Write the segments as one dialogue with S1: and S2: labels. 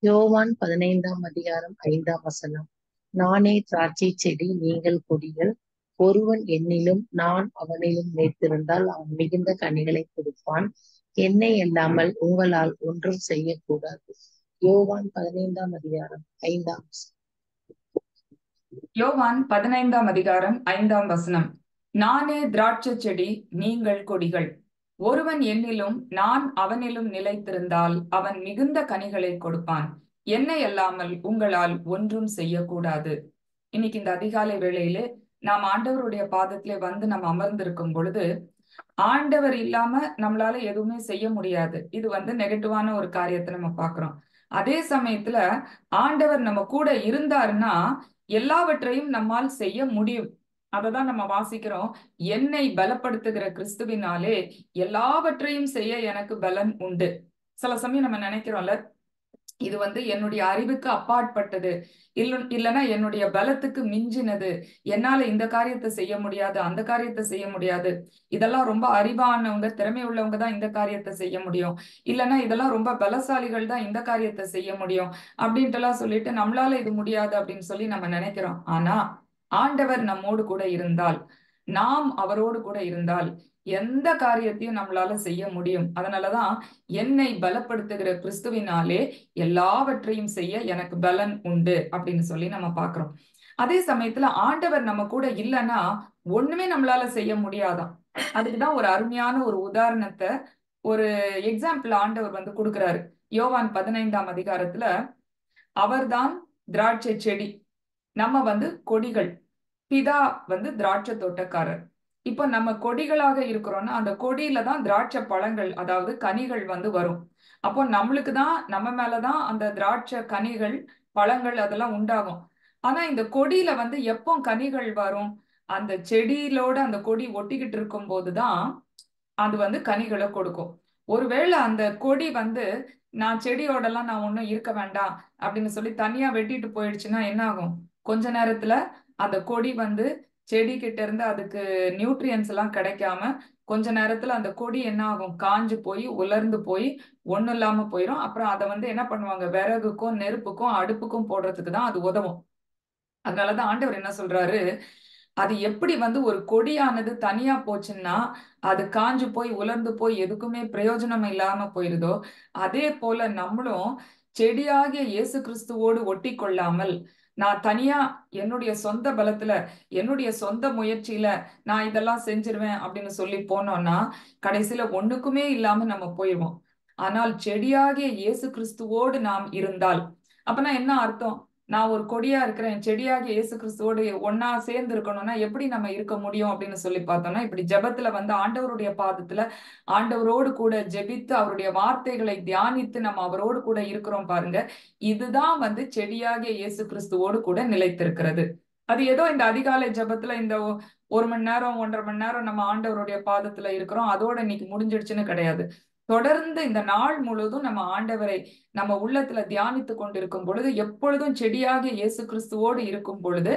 S1: யோவான் 15 அதிகாரம் 5 நானே திராட்சை செடி, நீங்கள் கொடிகள். ஒருவன் என்னிலும் நான் அவனிலும் நிலைத்திருந்தால் அவன் மிகுந்த கனிகளை கொடுப்பான். என்னை அல்லாமல் உங்களால் ஒன்றும் செய்யக்கூடாது. யோவான் 15 அதிகாரம் 5
S2: யோவான் 15 அதிகாரம் 5 நானே திராட்சை செடி, நீங்கள் கொடிகள். ஒருவன் என்னிலும் நான் அவனிலும் நிலைத்திருந்தால் அவன் மிகுந்த கனிகளை கொடுப்பான். என்னை அல்லாமல் உங்களால் ஒன்றும் செய்யக்கூடாது. இன்னைக்கு இந்த அதிகாலை வேளையிலே நாம் ஆண்டவருடைய பாதத்திலே வந்து நம்ம அமர்ந்திருக்கும் பொழுது, ஆண்டவர் இல்லாம நம்மளால எதுவுமே செய்ய முடியாது. இது நெகட்டிவான ஒரு காரியத்தை நம்ம பாக்குறோம். அதே சமயத்துல ஆண்டவர் நம்ம கூட இருந்தாருன்னா எல்லாவற்றையும் நம்மால் செய்ய முடியும். அததான் நம்ம வாசிக்கிறோம். என்னை பலப்படுத்துகிற கிறிஸ்துவினாலே எல்லாவற்றையும் செய்ய எனக்கு பலன் உண்டு. சில சமயம் நம்ம நினைக்கிறோம்ல, இது என்னுடைய அறிவுக்கு அப்பாற்பட்டது, இல்லைன்னா என்னுடைய பலத்துக்கு மிஞ்சினது, என்னால இந்த காரியத்தை செய்ய முடியாது, அந்த காரியத்தை செய்ய முடியாது, இதெல்லாம் ரொம்ப அறிவானவங்க திறமை உள்ளவங்க தான் இந்த காரியத்தை செய்ய முடியும், இல்லைன்னா இதெல்லாம் ரொம்ப பலசாலிகள் தான் இந்த காரியத்தை செய்ய முடியும் அப்படின்ட்டு எல்லாம் சொல்லிட்டு நம்மளால இது முடியாது அப்படின்னு சொல்லி நம்ம நினைக்கிறோம். ஆனா ஆண்டவர் நம்மோடு கூட இருந்தால், நாம் அவரோடு கூட இருந்தால் எந்த காரியத்தையும் நம்மளால செய்ய முடியும். அதனாலதான் என்னை பலப்படுத்துகிற கிறிஸ்துவினாலே எல்லாவற்றையும் செய்ய எனக்கு பலன் உண்டு அப்படின்னு சொல்லி நம்ம பாக்குறோம். அதே சமயத்துல ஆண்டவர் நம்ம கூட இல்லைன்னா ஒண்ணுமே நம்மளால செய்ய முடியாதான். அதுக்குதான் ஒரு அருமையான ஒரு உதாரணத்தை, ஒரு எக்ஸாம்பிள் ஆண்டவர் கொடுக்கிறாரு. யோவான் 15 அதிகாரத்துல அவர்தான் திராட்சை செடி, நம்ம கொடிகள். பிதா திராட்சை தோட்டக்காரர். இப்போ நம்ம கொடிகளாக இருக்கிறோம்னா அந்த கொடியில தான் திராட்சை பழங்கள், அதாவது கனிகள் வரும். அப்போ நம்மளுக்கு தான், நம்ம மேலதான் அந்த திராட்சை கனிகள் பழங்கள் அதெல்லாம் உண்டாகும். ஆனா இந்த கொடியில எப்போ கனிகள் வரும்? அந்த செடியிலோட அந்த கொடி ஒட்டிக்கிட்டு இருக்கும் போதுதான் அது கனிகளை கொடுக்கும். ஒருவேளை அந்த கொடி நான் செடியோடலாம் நான் ஒன்றும் இருக்க வேண்டாம் அப்படின்னு சொல்லி தனியா வெட்டிட்டு போயிடுச்சுன்னா என்ன ஆகும்? கொஞ்ச நேரத்துல அந்த கொடி செடி கிட்ட இருந்து அதுக்கு நியூட்ரியன்ஸ் எல்லாம் கிடைக்காம கொஞ்ச நேரத்துல அந்த கொடி என்ன ஆகும்? காஞ்சு போய் உலர்ந்து போய் ஒண்ணும் இல்லாம போயிடும். அப்புறம் அதை என்ன பண்ணுவாங்க? விறகுக்கும் நெருப்புக்கும் அடுப்புக்கும் போடுறதுக்கு தான் அது உதவும். அதனாலதான் ஆண்டவர் என்ன சொல்றாரு, அது எப்படி ஒரு கொடியானது தனியா போச்சுன்னா அது காஞ்சு போய் உலர்ந்து போய் எதுக்குமே பிரயோஜனம் இல்லாம போயிருதோ, அதே போல நம்மளும் செடியாகிய இயேசு கிறிஸ்துவோடு ஒட்டி கொள்ளாமல், நான் தனியா என்னுடைய சொந்த பலத்துல என்னுடைய சொந்த முயற்சியில நான் இதெல்லாம் செஞ்சிருவேன் அப்படின்னு சொல்லி போனோம்னா கடைசியில ஒண்ணுக்குமே இல்லாம நம்ம போயிடுவோம். ஆனால் செடியாகிய இயேசு கிறிஸ்துவோடு நாம் இருந்தால், அப்பனா என்ன அர்த்தம்? நான் ஒரு கொடியா இருக்கிறேன், செடியாகிய இயேசு கிறிஸ்துவோடு ஒன்னா சேர்ந்து இருக்கணும்னா எப்படி நம்ம இருக்க முடியும் அப்படின்னு சொல்லி பார்த்தோம்னா, இப்படி ஜெபத்துல ஆண்டவருடைய பாதத்துல ஆண்டவரோடு கூட ஜெபித்து அவருடைய வார்த்தைகளை தியானித்து நம்ம அவரோடு கூட இருக்கிறோம் பாருங்க. இதுதான் செடியாகிய இயேசு கிறிஸ்துவோடு கூட நிலைத்திருக்கிறது. அது ஏதோ இந்த அதிகாலை ஜெபத்துல இந்த 1 மணி நேரம் 1.5 மணி நேரம் நம்ம ஆண்டவருடைய பாதத்துல இருக்கிறோம், அதோட இன்னைக்கு முடிஞ்சிடுச்சுன்னு கிடையாது. தொடர்ந்து இந்த நாள் முழுவதும் நம்ம ஆண்டவரை நம்ம உள்ளத்துல தியானித்து கொண்டிருக்கும் பொழுது, எப்பொழுதும் செடியாக இயேசு கிறிஸ்துவோடு இருக்கும் பொழுது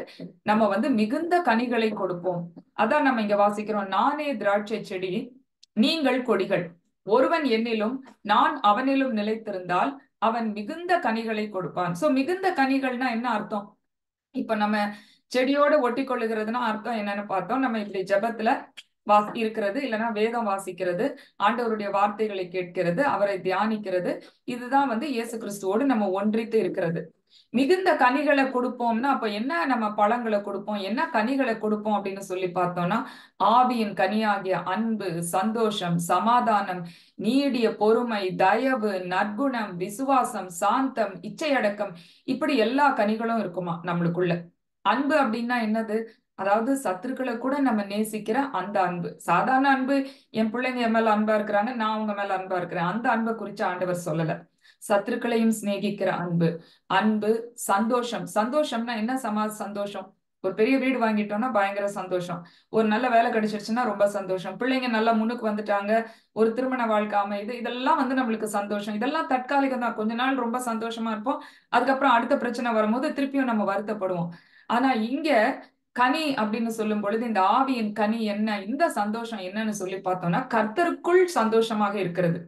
S2: நம்ம மிகுந்த கனிகளை கொடுப்போம். அதான் நம்ம இங்க வாசிக்கிறோம், நானே திராட்சை செடி, நீங்கள் கொடிகள். ஒருவன் என்னிலும் நான் அவனிலும் நிலைத்திருந்தால் அவன் மிகுந்த கனிகளை கொடுப்பான். சோ மிகுந்த கனிகள்னா என்ன அர்த்தம்? இப்ப நம்ம செடியோட ஒட்டி கொள்ளுகிறதுனா அர்த்தம் என்னன்னு பார்த்தோம். நம்ம இப்படி ஜெபத்துல இருக்கிறது, இல்லைன்னா வேதம் வாசிக்கிறது, ஆண்டவருடைய வார்த்தைகளை கேட்கிறது, அவரை தியானிக்கிறது, இதுதான் இயேசு கிறிஸ்துவோடு நம்ம ஒன்றித்து இருக்கிறது. மிகுந்த கனிகளை கொடுப்போம்னா அப்ப என்ன நம்ம பழங்களை கொடுப்போம், என்ன கனிகளை கொடுப்போம் அப்படின்னு சொல்லி பார்த்தோம்னா, ஆவியின் கனியாகிய அன்பு, சந்தோஷம், சமாதானம், நீடிய பொறுமை, தயவு, நற்குணம், விசுவாசம், சாந்தம், இச்சையடக்கம், இப்படி எல்லா கனிகளும் இருக்குமா நம்மளுக்குள்ள. அன்பு அப்படின்னா என்னது? அதாவது சத்துருக்களை கூட நம்ம நேசிக்கிற அந்த அன்பு. சாதாரண அன்பு, என் பிள்ளைங்க என் மேல அன்பா இருக்கிறாங்க, நான் அவங்க மேல அன்பா இருக்கிறேன், அந்த அன்பை குறிச்சு ஆண்டவர் சொல்லல. சத்துருக்களையும் சிநேகிக்கிற அன்பு. அன்பு, சந்தோஷம். சந்தோஷம்னா என்ன? சந்தோஷம். ஒரு பெரிய வீடு வாங்கிட்டோம்னா பயங்கர சந்தோஷம், ஒரு நல்ல வேலை கிடைச்சிருச்சுன்னா ரொம்ப சந்தோஷம், பிள்ளைங்க நல்லா முன்னுக்கு வந்துட்டாங்க, ஒரு திருமண வாழ்க்கை அமையுது, இதெல்லாம் நம்மளுக்கு சந்தோஷம். இதெல்லாம் தற்காலிகம் தான், கொஞ்ச நாள் ரொம்ப சந்தோஷமா இருப்போம், அதுக்கப்புறம் அடுத்த பிரச்சனை வரும்போது திருப்பியும் நம்ம வருத்தப்படுவோம். ஆனா இங்க கனி அப்படின்னு சொல்லும் பொழுது இந்த ஆவியின் கனி என்ன, இந்த சந்தோஷம் என்னன்னு சொல்லி பார்த்தோம்னா கர்த்தருக்குள் சந்தோஷமாக இருக்கிறது.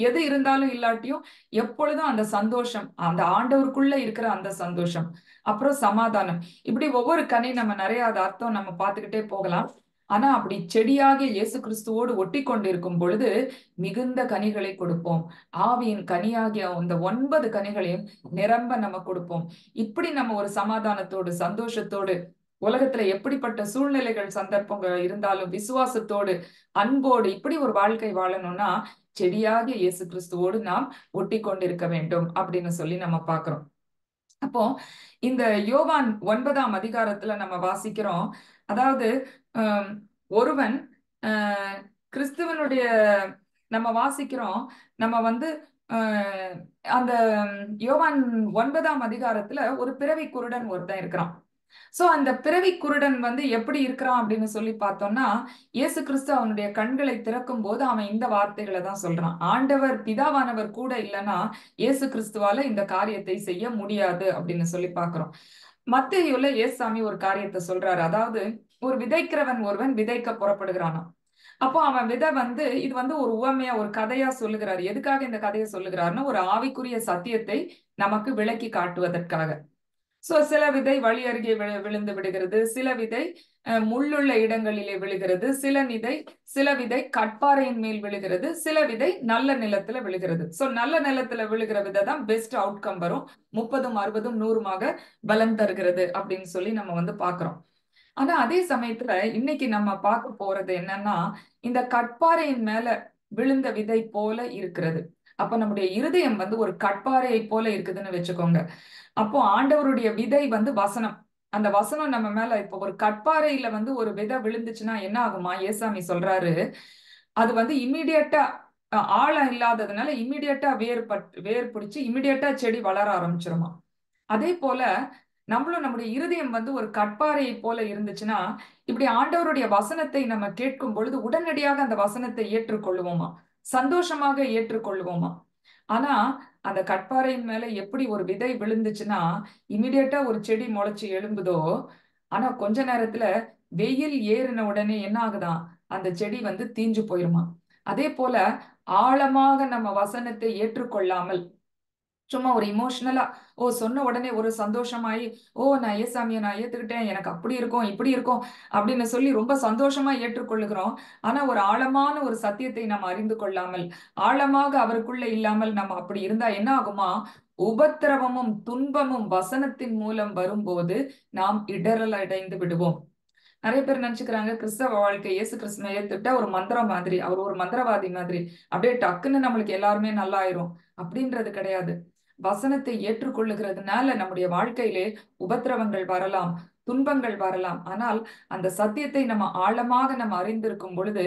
S2: எது இருந்தாலும் இல்லாட்டியும் எப்பொழுதும் அந்த சந்தோஷம், அந்த ஆண்டவருக்குள்ள இருக்கிற அந்த சந்தோஷம், அப்புறம் சமாதானம், இப்படி ஒவ்வொரு கனி நம்ம நிறைய அது அர்த்தம் நம்ம பார்த்துக்கிட்டே போகலாம். ஆனா அப்படி செடியாகிய இயேசு கிறிஸ்துவோடு ஒட்டி கொண்டிருக்கும் பொழுது மிகுந்த கனிகளை கொடுப்போம். ஆவியின் கனியாகிய அந்த 9 கனிகளையும் நிரம்ப நம்ம கொடுப்போம். இப்படி நம்ம ஒரு சமாதானத்தோடு சந்தோஷத்தோடு உலகத்துல எப்படிப்பட்ட சூழ்நிலைகள் சந்தர்ப்பங்கள் இருந்தாலும் விசுவாசத்தோடு அன்போடு இப்படி ஒரு வாழ்க்கை வாழணும்னா செடியாகிய இயேசு கிறிஸ்துவோடு நாம் ஒட்டி கொண்டிருக்க வேண்டும் அப்படின்னு சொல்லி நம்ம பார்க்கிறோம். அப்போ இந்த யோவான் 9ஆம் அதிகாரத்துல நம்ம வாசிக்கிறோம். அதாவது ஒருவன் கிறிஸ்துவனுடைய நம்ம வாசிக்கிறோம். நம்ம வந்து அந்த யோவான் 9ஆம் அதிகாரத்துல ஒரு பிறவி குருடன் ஒருத்தன் இருக்கிறான். சோ அந்த பிறவி குருடன் எப்படி இருக்கிறான் அப்படின்னு சொல்லி பார்த்தோம்னா, இயேசு கிறிஸ்து அவனுடைய கண்களை திறக்கும் போது அவன் இந்த வார்த்தைகளை தான் சொல்றான். ஆண்டவர் பிதாவானவர் கூட இல்லைன்னா இயேசு கிறிஸ்துவால இந்த காரியத்தை செய்ய முடியாது அப்படின்னு சொல்லி பார்க்கிறோம். மத்தேயுல இயேசுசாமி ஒரு காரியத்தை சொல்றாரு. அதாவது ஒரு விதைக்கிறவன் ஒருவன் விதைக்க புறப்படுகிறானா. அப்போ அவன் விதை இது ஒரு உவமையா ஒரு கதையா சொல்லுகிறார். எதுக்காக இந்த கதையை சொல்லுகிறாருன்னா ஒரு ஆவிக்குரிய சத்தியத்தை நமக்கு விளக்கி காட்டுவதற்காக. சோ சில விதை வழி அருகே விழுந்து விடுகிறது, சில விதை முள்ளுள்ள இடங்களிலே விழுகிறது, சில விதை கட்பாறையின் மேல் விழுகிறது, சில விதை நல்ல நிலத்துல விழுகிறது. சோ நல்ல நிலத்துல விழுகிற விதை தான் பெஸ்ட் அவுட்கம் வரும், 30, 60, 100 பலன் தருகிறது அப்படின்னு சொல்லி நம்ம பாக்குறோம். ஆனா அதே சமயத்துல இன்னைக்கு நம்ம பார்க்க போறது என்னன்னா, இந்த கட்பாறையின் மேல விழுந்த விதை போல இருக்கிறது. அப்ப நம்முடைய இருதயம் ஒரு கட்பாறையை போல இருக்குதுன்னு வச்சுக்கோங்க. அப்போ ஆண்டவருடைய விதை வசனம். அந்த வசனம் நம்ம மேல இப்போ ஒரு கட்பாறையில ஒரு விதை விழுந்துச்சுன்னா என்ன ஆகுமா? ஏசாமி சொல்றாரு, அது இம்மிடியட்டா ஆழம் இல்லாததுனால இம்மிடியட்டா வேர் பிடிச்சு இம்மிடியட்டா செடி வளர ஆரம்பிச்சிருமா. அதே போல நம்மளுடைய இருதயம் ஒரு கட்பாறையை போல இருந்துச்சுன்னா, இப்படி ஆண்டவருடைய வசனத்தை நம்ம கேட்கும் பொழுது உடனடியாக அந்த வசனத்தை ஏற்றுக்கொள்ளுவோமா, சந்தோஷமாக ஏற்றுக்கொள்ளுவோமா. ஆனா அந்த கட்பாறையின் மேல எப்படி ஒரு விதை விழுந்துச்சுன்னா இமிடியட்டா ஒரு செடி முளைச்சு எழும்புதோ, ஆனா கொஞ்ச நேரத்துல வெயில் ஏறின உடனே என்ன ஆகுதான், அந்த செடி தீஞ்சு போயிருமா. அதே போல ஆழமாக நம்ம வசனத்தை ஏற்றுக்கொள்ளாமல் சும்மா ஒரு இமோஷனலா சொன்ன உடனே ஒரு சந்தோஷமாயி நான் ஏசாமியை நான் ஏத்துக்கிட்டேன், எனக்கு அப்படி இருக்கும் இப்படி இருக்கும் அப்படின்னு சொல்லி ரொம்ப சந்தோஷமா ஏற்றுக்கொள்ளுகிறோம். ஆனா ஒரு ஆழமான ஒரு சத்தியத்தை நம்ம அறிந்து கொள்ளாமல் ஆழமாக அவருக்குள்ள இல்லாமல் நம்ம அப்படி இருந்தா என்ன ஆகுமா, உபத்திரவமும் துன்பமும் வசனத்தின் மூலம் வரும்போது நாம் இடரல் அடைந்து விடுவோம். நிறைய பேர் நினைச்சுக்கிறாங்க கிறிஸ்தவ வாழ்க்கை இயேசு கிறிஸ்துவை ஏத்துட்டா ஒரு மந்திரம் மாதிரி, அவர் ஒரு மந்திரவாதி மாதிரி அப்படியே டக்குன்னு நம்மளுக்கு எல்லாருமே நல்லா ஆயிரும் அப்படின்றது கிடையாது. வசனத்தை ஏற்றுக்கொள்ளுகிறதுனால நம்முடைய வாழ்க்கையிலே உபத்திரவங்கள் வரலாம், துன்பங்கள் வரலாம். ஆனால் அந்த சத்தியத்தை நம்ம ஆழமாக நம்ம அறிந்திருக்கும் பொழுது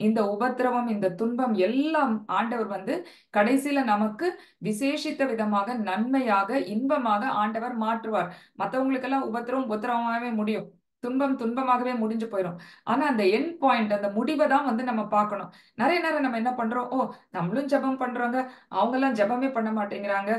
S2: இந்த உபத்திரவம் இந்த துன்பம் எல்லாம் ஆண்டவர் கடைசியில நமக்கு விசேஷித்த விதமாக நன்மையாக இன்பமாக ஆண்டவர் மாற்றுவார். மற்றவங்களுக்கெல்லாம் உபத்திரவமாவே முடியும், துன்பம் துன்பமாகவே முடிஞ்சு போயிடும். ஆனா அந்த எண்ட் பாயிண்ட் அந்த முடிவை தான் நம்ம பார்க்கணும். நிறைய நேரம் நம்ம என்ன பண்றோம், நம்மளும் ஜெபம் பண்றோங்க, அவங்க எல்லாம் ஜெபமே பண்ண மாட்டேங்கிறாங்க,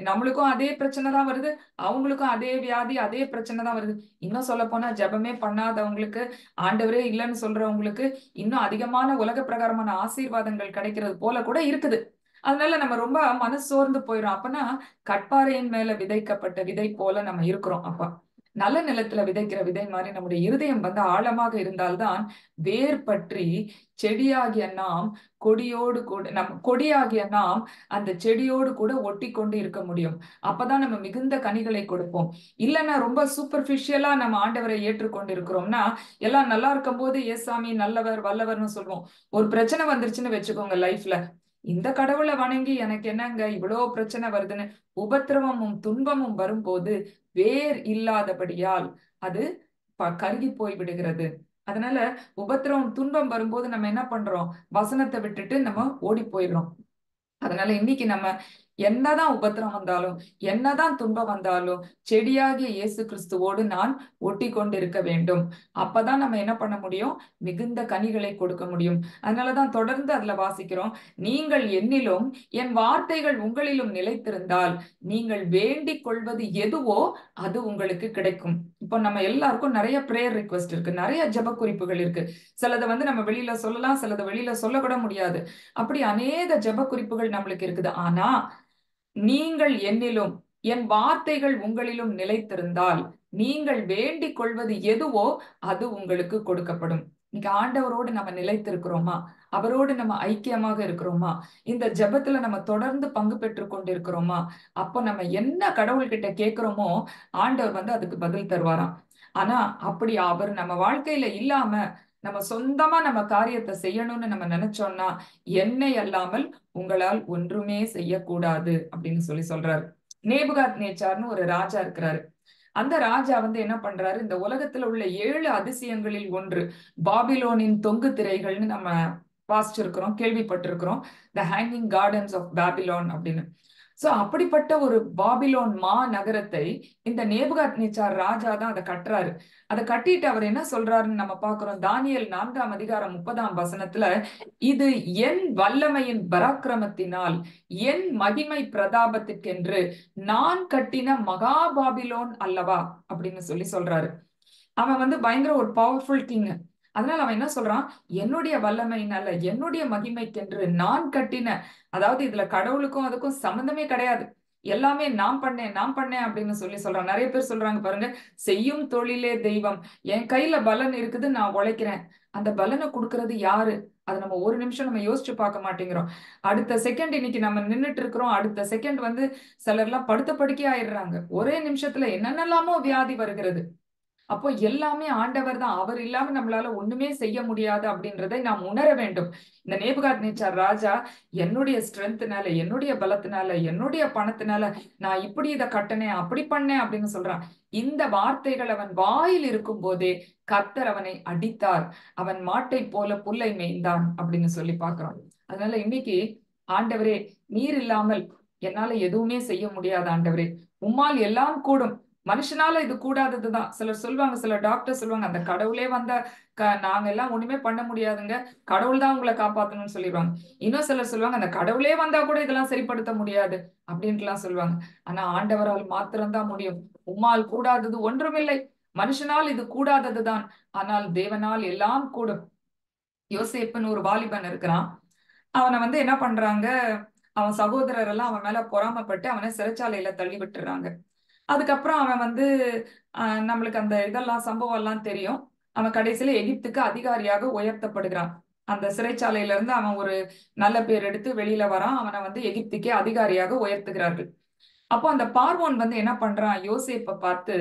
S2: நம்மளுக்கும் அதே பிரச்சனை தான் வருது, அவங்களுக்கும் அதே வியாதி அதே பிரச்சனை தான் வருது. இன்னும் சொல்ல போனா ஜெபமே பண்ணாதவங்களுக்கு, ஆண்டவரே இல்லைன்னு சொல்றவங்களுக்கு இன்னும் அதிகமான உலக பிரகாரமான ஆசீர்வாதங்கள் கிடைக்கிறது போல கூட இருக்குது. அதனால நம்ம ரொம்ப மனசு சோர்ந்து போயிடும். அப்பனா கட்பாறையின் மேல விதைக்கப்பட்ட விதை போல நம்ம இருக்கிறோம். அப்ப நல்ல நிலத்துல விதைக்கிற விதை மாதிரி நம்முடைய இருதயம் ஆழமாக இருந்தால்தான் வேர் பற்றி செடியாகிய நாம் கொடியாகிய நாம் அந்த செடியோடு கூட ஒட்டி கொண்டு இருக்க முடியும். அப்பதான் நம்ம மிகுந்த கனிகளை கொடுப்போம். இல்லைன்னா ரொம்ப சூப்பர்ஃபிஷியலா நம்ம ஆண்டவரை ஏற்றுக்கொண்டு இருக்கிறோம்னா, எல்லாம் நல்லா இருக்கும் போது ஏசாமி நல்லவர் வல்லவர்னு சொல்லுவோம். ஒரு பிரச்சனை வந்துருச்சுன்னு வச்சுக்கோங்க லைஃப்ல, இந்த கடவுளை வணங்கி எனக்கு என்னங்க இவ்வளோ பிரச்சனை வருதுன்னு உபத்திரவமும் துன்பமும் வரும்போது வேர் இல்லாதபடியால் அது கருகி போய் விடுகிறது. அதனால உபத்திரவம் துன்பம் வரும்போது நம்ம என்ன பண்றோம், வசனத்தை விட்டுட்டு நம்ம ஓடி போயிடுறோம். அதனால இன்னைக்கு நம்ம என்னதான் உபத்திரம் வந்தாலும், என்னதான் துன்பம் வந்தாலும் செடியாகிய இயேசு கிறிஸ்துவோடு நான் ஒட்டி கொண்டிருக்க வேண்டும். அப்பதான் நம்ம என்ன பண்ண முடியும்? மிகுந்த கனிகளை கொடுக்க முடியும். அதனாலதான் தொடர்ந்து அதுல வாசிக்கிறோம், நீங்கள் என்னிலும் என் வார்த்தைகள் உங்களிலும் நிலைத்திருந்தால் நீங்கள் வேண்டிக் கொள்வது எதுவோ அது உங்களுக்கு கிடைக்கும். இப்போ நம்ம எல்லாருக்கும் நிறைய பிரேயர் ரிக்வெஸ்ட் இருக்கு, நிறைய ஜெப குறிப்புகள் இருக்கு. சிலதை வந்து நம்ம வெளியில சொல்லலாம், சிலதை வெளியில சொல்லக்கூட முடியாது. அப்படி அநேக ஜெப குறிப்புகள் நம்மளுக்கு இருக்குது. ஆனா நீங்கள் என்னிலும் என் வார்த்தைகள் உங்களிலும் நிலைத்திருந்தால் நீங்கள் வேண்டிக் கொள்வது எதுவோ அது உங்களுக்கு கொடுக்கப்படும். இன்னைக்கு ஆண்டவரோடு நம்ம நிலைத்திருக்கிறோமா? அவரோடு நம்ம ஐக்கியமாக இருக்கிறோமா? இந்த ஜெபத்துல நம்ம தொடர்ந்து பங்கு பெற்று கொண்டிருக்கிறோமா? அப்போ நம்ம என்ன கடவுள்கிட்ட கேட்கிறோமோ ஆண்டவர் வந்து அதுக்கு பதில் தருவாராம். ஆனா அப்படி அவர் நம்ம வாழ்க்கையில இல்லாம நம்ம சொந்தமா நம்ம காரியத்தை செய்யணும்னு நம்ம நினைச்சோம்னா, என்னை அல்லாமல் உங்களால் ஒன்றுமே செய்யக்கூடாது அப்படின்னு சொல்றாரு. நேபுகாத் நேச்சார்னு ஒரு ராஜா இருக்கிறாரு. அந்த ராஜா வந்து என்ன பண்றாரு, இந்த உலகத்துல உள்ள 7 அதிசயங்களில் ஒன்று பாபிலோனின் தொங்கு திரைகள்னு நம்ம வாசிச்சிருக்கிறோம், கேள்விப்பட்டிருக்கிறோம். த ஹேங்கிங் கார்டன்ஸ் ஆஃப் பாபிலோன் அப்படின்னு. சோ அப்படிப்பட்ட ஒரு பாபிலோன் மா நகரத்தை இந்த நேபுகாத் நேச்சார் ராஜா தான் அதை கட்டுறாரு. அதை கட்டிட்டு அவர் என்ன சொல்றாருன்னு நம்ம பாக்குறோம். தானியேல் 4ஆம் அதிகாரம் 30ஆம் வசனத்துல, இது என் வல்லமையின் பராக்கிரமத்தினால் என் மகிமை பிரதாபத்திற்கென்று நான் கட்டின மகா பாபிலோன் அல்லவா அப்படின்னு சொல்றாரு. அவன் வந்து பயங்கர ஒரு பவர்ஃபுல் கிங். அதனால அவன் என்ன சொல்றான், என்னுடைய வல்லமையினால என்னுடைய மகிமைக்கென்று நான் கட்டின, அதாவது இதுல கடவுளுக்கும் அதுக்கும் சம்பந்தமே கிடையாது. எல்லாமே நான் பண்ணேன் அப்படின்னு சொல்றான். நிறைய பேர் சொல்றாங்க பாருங்க, செய்யும் தொழிலே தெய்வம், என் கையில பலன் இருக்குது, நான் உழைக்கிறேன். அந்த பலனை கொடுக்கறது யாரு? அது நம்ம ஒரு நிமிஷம் நம்ம யோசிச்சு பார்க்க மாட்டேங்கிறோம். அடுத்த செகண்ட் இன்னைக்கு நம்ம நின்னுட்டு இருக்கிறோம், அடுத்த செகண்ட் வந்து சிலர்லாம் படுத்த படுக்கை ஆயிடுறாங்க. ஒரே நிமிஷத்துல என்னென்னலாமோ வியாதி வருகிறது. அப்போ எல்லாமே ஆண்டவர் தான், அவர் இல்லாம நம்மளால ஒண்ணுமே செய்ய முடியாது அப்படின்றதை நாம் உணர வேண்டும். இந்த நேபுகாத் நேச்சார் ராஜா என்னுடைய ஸ்ட்ரென்த்னால, என்னுடைய பலத்தினால, என்னுடைய பணத்தினால நான் இப்படி இதை கட்டினேன், அப்படி பண்ணேன் அப்படின்னு சொல்றான். இந்த வார்த்தைகள் அவன் வாயில் இருக்கும் போதே கர்த்தர் அவனை அடித்தார், அவன் மாட்டை போல புல்லை மேய்ந்தான் அப்படின்னு சொல்லி பாக்குறோம். அதனால இன்னைக்கு, ஆண்டவரே நீர் இல்லாமல் என்னால எதுவுமே செய்ய முடியாது ஆண்டவரே, உம்மால் எல்லாம் கூடும், மனுஷனால இது கூடாததுதான். சிலர் சொல்லுவாங்க, சில டாக்டர் சொல்லுவாங்க, அந்த கடவுளே வந்த நாங்க எல்லாம் ஒண்ணுமே பண்ண முடியாதுங்க, கடவுள் தான் உங்களை காப்பாத்தணும்னு சொல்லிடுவாங்க. இன்னும் சிலர் சொல்லுவாங்க, அந்த கடவுளே வந்தா கூட இதெல்லாம் சரிப்படுத்த முடியாது அப்படின்ட்டு எல்லாம் சொல்லுவாங்க. ஆனா ஆண்டவரால் மாத்திரம்தான் முடியும். உம்மால் கூடாதது ஒன்றுமில்லை, மனுஷனால் இது கூடாததுதான், ஆனால் தேவனால் எல்லாம் கூடும். யோசேப்புன்னு ஒரு வாலிபன் இருக்கிறான். அவனை வந்து என்ன பண்றாங்க, அவன் சகோதரர் எல்லாம் அவன் மேல பொறாமைப்பட்டு அவனை சிறைச்சாலையில தள்ளி விட்டுறாங்க. அதுக்கப்புறம் அவன் வந்து நம்மளுக்கு அந்த இதெல்லாம் சம்பவம் எல்லாம் தெரியும். அவன் கடைசியில எகிப்துக்கு அதிகாரியாக உயர்த்தப்படுகிறான். அந்த சிறைச்சாலையில இருந்து அவன் ஒரு நல்ல பேர் எடுத்து வெளியில வரான். அவனை வந்து எகிப்துக்கே அதிகாரியாக உயர்த்துகிறார்கள். அப்போ அந்த பார்வோன் வந்து என்ன பண்றான், யோசேப்பை பார்த்து,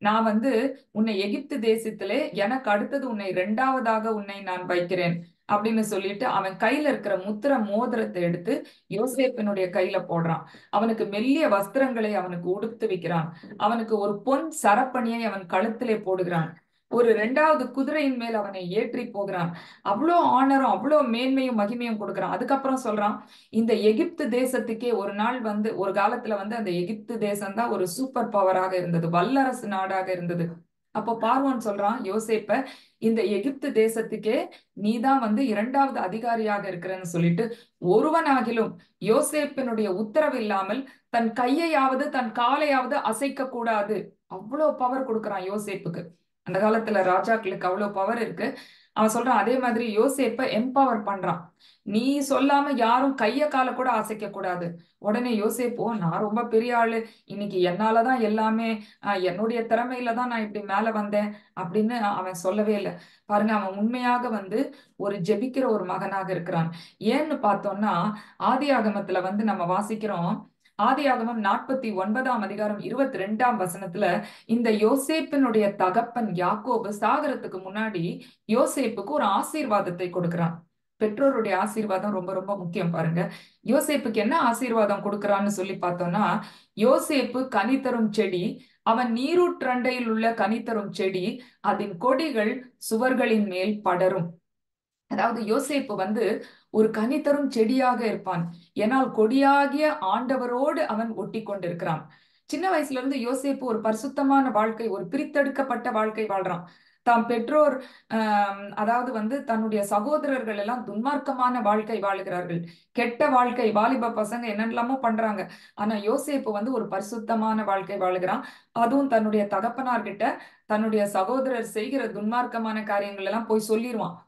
S2: நான் வந்து உன்னை எகிப்து தேசத்திலே எனக்கு அடுத்தது உன்னை 2ஆவதாக உன்னை நான் வைக்கிறேன் அப்படின்னு சொல்லிட்டு அவன் கையில இருக்கிற முத்திர மோதிரத்தை எடுத்து யோசேப்பினுடைய கையில போடுறான். அவனுக்கு மெல்லிய வஸ்திரங்களை அவனுக்கு உடுத்து வைக்கிறான். அவனுக்கு ஒரு பொன் சரப்பணியை அவன் கழுத்திலே போடுகிறான். ஒரு 2ஆவது குதிரையின் மேல் அவனை ஏற்றி போகிறான். அவ்வளோ ஆனரும் அவ்வளோ மேன்மையும் மகிமையும் கொடுக்குறான். அதுக்கப்புறம் சொல்றான், இந்த எகிப்து தேசத்துக்கே ஒரு நாள் வந்து, ஒரு காலத்துல வந்து அந்த எகிப்து தேசம் தான் ஒரு சூப்பர் பவராக இருந்தது, வல்லரசு நாடாக இருந்தது. அப்போ பார்வோன் சொல்றான் யோசேப்ப, இந்த எகிப்து தேசத்துக்கே நீதான் வந்து 2ஆவது அதிகாரியாக இருக்கிறன்னு சொல்லிட்டு, ஒருவனாகிலும் யோசேப்பினுடைய உத்தரவு இல்லாமல் தன் கையையாவது தன் காலையாவது அசைக்க கூடாது. அவ்வளவு பவர் கொடுக்குறான் யோசேப்புக்கு. அந்த காலத்துல ராஜாக்களுக்கு அவ்வளவு பவர் இருக்கு. அவன் சொல்றான், அதே மாதிரி யோசேப்ப எம்பவர் பண்றான். நீ சொல்லாம யாரும் கைய கால கூட அசைக்க கூடாது. உடனே யோசேப்போ, நான் ரொம்ப பெரிய ஆளு, இன்னைக்கு என்னாலதான் எல்லாமே, என்னுடைய திறமையில தான் நான் இப்படி மேல வந்தேன் அப்படின்னு அவன் சொல்லவே இல்லை. பாருங்க, அவன் உண்மையாக வந்து ஒரு ஜெபிக்கிற ஒரு மகனாக இருக்கிறான். ஏன்னு பார்த்தோம்னா, ஆதியாகமத்துல வந்து நம்ம வாசிக்கிறோம், ஆதியாகமம் 49ஆம் அதிகாரம் 22ஆம் வசனத்துல, இந்த யோசேப்பினுடைய தகப்பன் யாக்கோபு சாகரத்துக்கு முன்னாடி யோசேப்புக்கு ஒரு ஆசீர்வாதத்தை கொடுக்கிறான். பெற்றோருடைய ஆசீர்வாதம் ரொம்ப ரொம்ப முக்கியம். பாருங்க, யோசேப்புக்கு என்ன ஆசீர்வாதம் கொடுக்கறான்னு சொல்லி பார்த்தோம்னா, யோசேப்பு கனி தரும் செடி, அவன் நீரூற்றண்டையில் உள்ள கனி தரும் செடி, அதன் கொடிகள் சுவர்களின் மேல் படரும். அதாவது யோசேப்பு ஒரு கனி தரும் செடியாக இருப்பான். ஏனால் கொடியாகிய ஆண்டவரோடு அவன் ஒட்டி கொண்டிருக்கிறான். சின்ன வயசுல இருந்து யோசேப்பு ஒரு பரிசுத்தமான வாழ்க்கை, ஒரு பிரித்தெடுக்கப்பட்ட வாழ்க்கை வாழ்றான். தாம் பெற்றோர் அதாவது தன்னுடைய சகோதரர்கள் எல்லாம் துன்மார்க்கமான வாழ்க்கை வாழுகிறார்கள். கெட்ட வாழ்க்கை, வாலிப பசங்க என்னெல்லாமோ பண்றாங்க. ஆனா யோசேப்பு ஒரு பரிசுத்தமான வாழ்க்கை வாழுகிறான். அதுவும் தன்னுடைய தகப்பனார்கிட்ட தன்னுடைய சகோதரர் செய்கிற துன்மார்க்கமான காரியங்கள் எல்லாம் போய் சொல்லிடுவான்.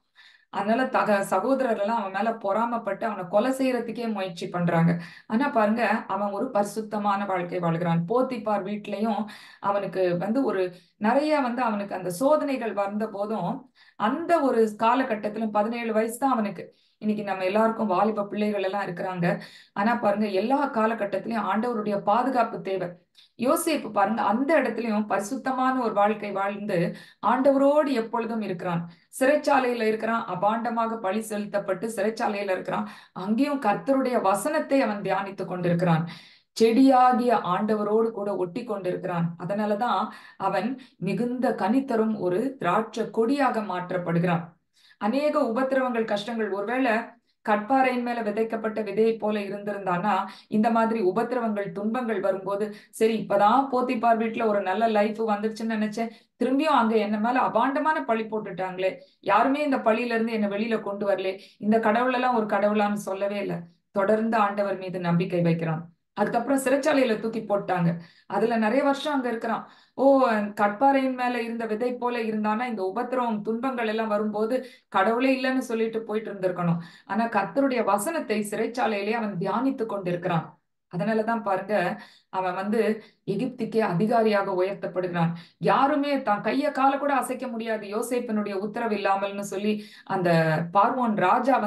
S2: அதனால சகோதரர் எல்லாம் அவன் மேல பொறாமப்பட்டு அவனை கொலை செய்யறதுக்கே முயற்சி பண்றாங்க. ஆனா பாருங்க, அவன் ஒரு பரிசுத்தமான வாழ்க்கை வாழ்கிறான். போத்திபார் வீட்லயும் அவனுக்கு ஒரு நிறைய அவனுக்கு அந்த சோதனைகள் வந்த போதும், அந்த ஒரு காலகட்டத்திலும் 17 வயசு தான் அவனுக்கு. இன்னைக்கு நம்ம எல்லாருக்கும் வாலிப பிள்ளைகள் எல்லாம் இருக்கிறாங்க. ஆனா பாருங்க, எல்லா காலகட்டத்திலயும் ஆண்டவருடைய பாதுகாப்பு தேவை. யோசேப்பு பாருங்க, அந்த இடத்துலயும் பரிசுத்தமான ஒரு வாழ்க்கை வாழ்ந்து ஆண்டவரோடு எப்பொழுதும் இருக்கிறான். சிறைச்சாலையில இருக்கிறான், அபாண்டமாக பழி செலுத்தப்பட்டு சிறைச்சாலையில இருக்கிறான். அங்கேயும் கர்த்தருடைய வசனத்தை அவன் தியானித்துக் கொண்டிருக்கிறான். செடியாகிய ஆண்டவரோடு கூட ஒட்டி கொண்டிருக்கிறான். அதனாலதான் அவன் மிகுந்த கனித்தரும் ஒரு திராட்சை கொடியாக மாற்றப்படுகிறான். அநேக உபத்திரவங்கள், கஷ்டங்கள், ஒருவேளை கட்பாறையின் மேல விதைக்கப்பட்ட விதையை போல இருந்திருந்தானா, இந்த மாதிரி உபத்திரவங்கள், துன்பங்கள் வரும்போது, சரி இப்பதான் போத்திபார் வீட்டுல ஒரு நல்ல லைஃப் வந்துருச்சுன்னு நினைச்சேன், திரும்பியும் அங்க என்ன மேல அபாண்டமான பழி போட்டுட்டாங்களே, யாருமே இந்த பழியில இருந்து என்ன வெளியில கொண்டு வரலே, இந்த கடவுள் எல்லாம் ஒரு கடவுளான்னு சொல்லவே இல்லை. தொடர்ந்து ஆண்டவர் மீது நம்பிக்கை வைக்கிறான். அதுக்கப்புறம் சிறைச்சாலையில தூக்கி போட்டாங்க. அதுல நிறைய வருஷம் அங்க இருக்கிறான். ஓ, கட்பாறையின் மேல இருந்த விதை போல இருந்தானா, இந்த உபத்திரவம், துன்பங்கள் எல்லாம் வரும்போது கடவுளே இல்லைன்னு சொல்லிட்டு போயிட்டு இருந்திருக்கணும். ஆனா கர்த்தருடைய வசனத்தை சிறைச்சாலையிலே அவன் தியானித்து கொண்டிருக்கிறான். அதனாலதான் பாருங்க, அவன் எகிப்துக்கே அதிகாரியாக உயர்த்தப்படுகிறான். யாருமே தான் கைய கால கூட அசைக்க முடியாது யோசேப்பினுடைய உத்தரவு இல்லாமல்னு சொல்லி அந்த பார்வோன் ராஜா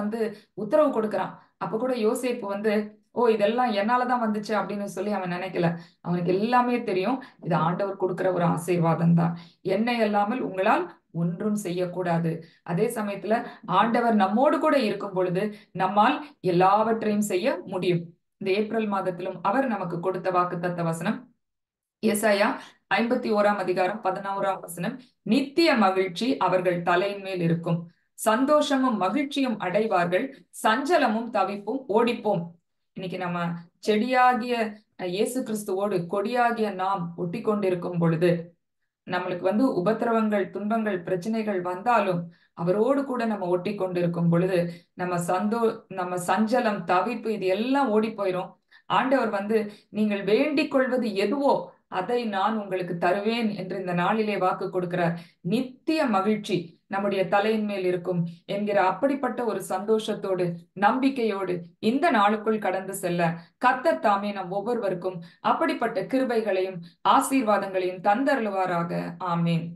S2: உத்தரவு கொடுக்கிறான். அப்ப கூட யோசேப்பு ஓ, இதெல்லாம் என்னாலதான் வந்துச்சு அப்படின்னு சொல்லி அவன் நினைக்கல. அவனுக்கு எல்லாமே தெரியும், இது ஆண்டவர் கொடுக்கிற ஒரு ஆசீர்வாதம் தான். என்னை அல்லாமல் உங்களால் ஒன்றும் செய்யக்கூடாது. அதே சமயத்துல ஆண்டவர் நம்மோடு கூட இருக்கும் பொழுது நம்மால் எல்லாவற்றையும் செய்ய முடியும். இந்த ஏப்ரல் மாதத்திலும் அவர் நமக்கு கொடுத்த வாக்குத்தத்த வசனம் ஏசாயா 51ஆம் அதிகாரம் 11ஆம் வசனம், நித்திய மகிழ்ச்சி அவர்கள் தலையின் மேல் இருக்கும், சந்தோஷமும் மகிழ்ச்சியும் அடைவார்கள், சஞ்சலமும் தவிப்பும் ஓடிப்போம். இன்னைக்கு நம்ம செடியாகிய இயேசு கிறிஸ்துவோடு கொடியாகிய நாம் ஒட்டி கொண்டிருக்கும் பொழுது, நம்மளுக்கு உபத்திரவங்கள், துன்பங்கள், பிரச்சனைகள் வந்தாலும் அவரோடு கூட நம்ம ஒட்டி கொண்டிருக்கும் பொழுது நம்ம சஞ்சலம், தவிப்பு இது எல்லாம் ஓடி போயிரும். ஆண்டவர் நீங்கள் வேண்டிக் கொள்வது எதுவோ அதை நான் உங்களுக்கு தருவேன் என்று இந்த நாளிலே வாக்கு கொடுக்கிறார். நித்திய மகிழ்ச்சி நம்முடைய தலையின் மேல் இருக்கும் என்கிற அப்படிப்பட்ட ஒரு சந்தோஷத்தோடு, நம்பிக்கையோடு இந்த நாளுக்குள் கடந்து செல்ல கர்த்தர் தாமே நம் ஒவ்வொருவருக்கும் அப்படிப்பட்ட கிருபைகளையும் ஆசீர்வாதங்களையும் தந்தருளுவாராக. ஆமேன்.